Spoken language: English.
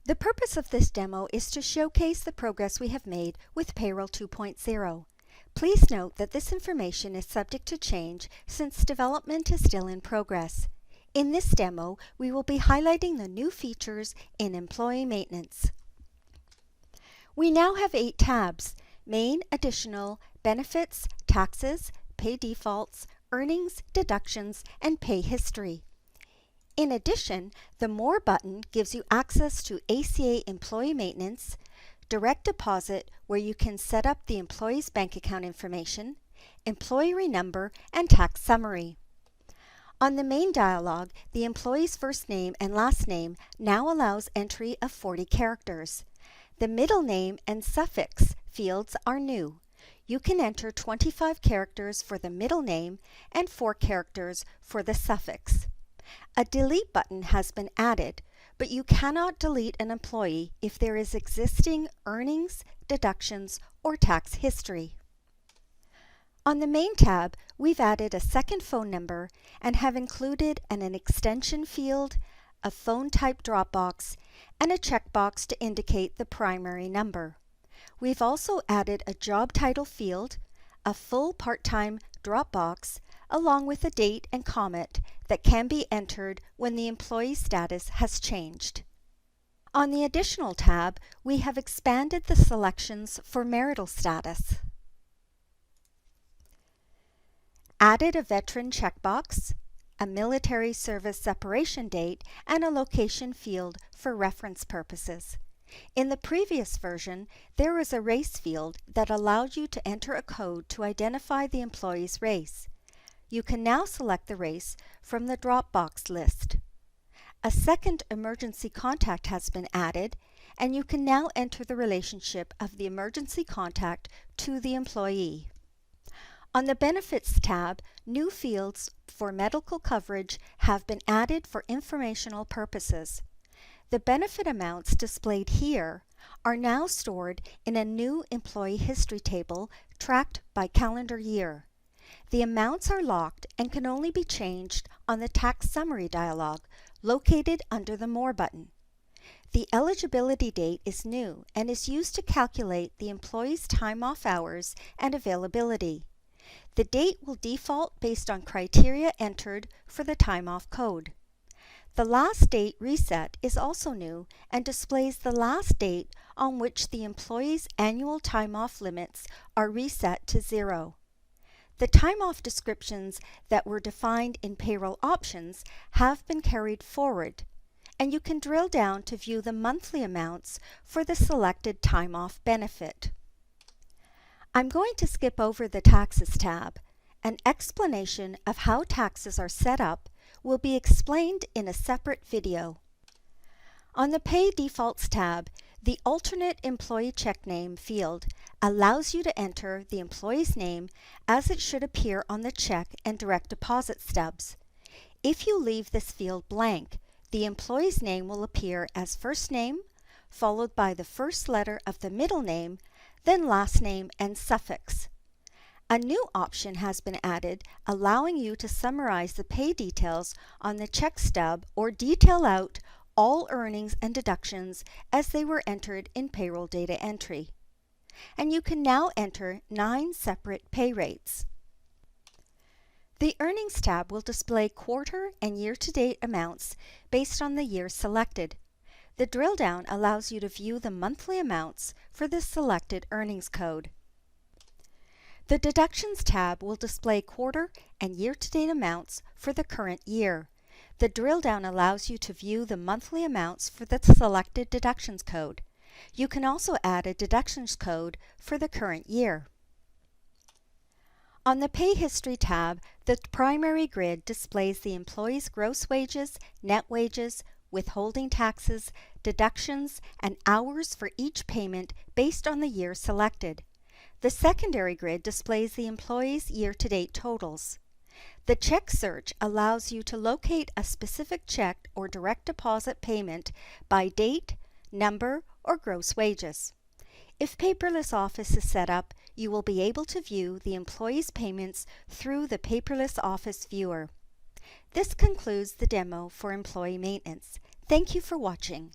The purpose of this demo is to showcase the progress we have made with Payroll 2.0. Please note that this information is subject to change since development is still in progress. In this demo, we will be highlighting the new features in employee maintenance. We now have 8 tabs: Main, Additional, Benefits, Taxes, Pay Defaults, Earnings, Deductions, and Pay History. In addition, the More button gives you access to ACA Employee Maintenance, Direct Deposit, where you can set up the employee's bank account information, Employee Number, and Tax Summary. On the main dialog, the employee's first name and last name now allows entry of 40 characters. The middle name and suffix fields are new. You can enter 25 characters for the middle name and 4 characters for the suffix. A delete button has been added, but you cannot delete an employee if there is existing earnings, deductions, or tax history. On the main tab, we've added a second phone number and have included an extension field, a phone type drop box, and a checkbox to indicate the primary number. We've also added a job title field, a full part-time drop box, along with a date and comment that can be entered when the employee status has changed. On the Additional tab, we have expanded the selections for marital status, added a veteran checkbox, a military service separation date, and a location field for reference purposes. In the previous version, there was a race field that allowed you to enter a code to identify the employee's race. You can now select the race from the Dropbox list. A second emergency contact has been added, and you can now enter the relationship of the emergency contact to the employee. On the Benefits tab, new fields for medical coverage have been added for informational purposes. The benefit amounts displayed here are now stored in a new employee history table tracked by calendar year. The amounts are locked and can only be changed on the Tax Summary dialog located under the More button. The eligibility date is new and is used to calculate the employee's time off hours and availability. The date will default based on criteria entered for the time off code. The last date reset is also new and displays the last date on which the employee's annual time off limits are reset to 0. The time off descriptions that were defined in Payroll options have been carried forward, and you can drill down to view the monthly amounts for the selected time off benefit. I'm going to skip over the Taxes tab. An explanation of how taxes are set up will be explained in a separate video. On the Pay Defaults tab, the Alternate Employee Check Name field allows you to enter the employee's name as it should appear on the check and direct deposit stubs. If you leave this field blank, the employee's name will appear as first name, followed by the first letter of the middle name, then last name and suffix. A new option has been added allowing you to summarize the pay details on the check stub or detail out all earnings and deductions as they were entered in payroll data entry. And you can now enter 9 separate pay rates. The Earnings tab will display quarter and year-to-date amounts based on the year selected. The drill down allows you to view the monthly amounts for the selected earnings code. The Deductions tab will display quarter and year-to-date amounts for the current year. The drill down allows you to view the monthly amounts for the selected deductions code. You can also add a deductions code for the current year. On the Pay History tab, the primary grid displays the employee's gross wages, net wages, withholding taxes, deductions, and hours for each payment based on the year selected. The secondary grid displays the employee's year-to-date totals. The check search allows you to locate a specific check or direct deposit payment by date, number, or gross wages. If Paperless Office is set up, you will be able to view the employee's payments through the Paperless Office viewer. This concludes the demo for employee maintenance. Thank you for watching.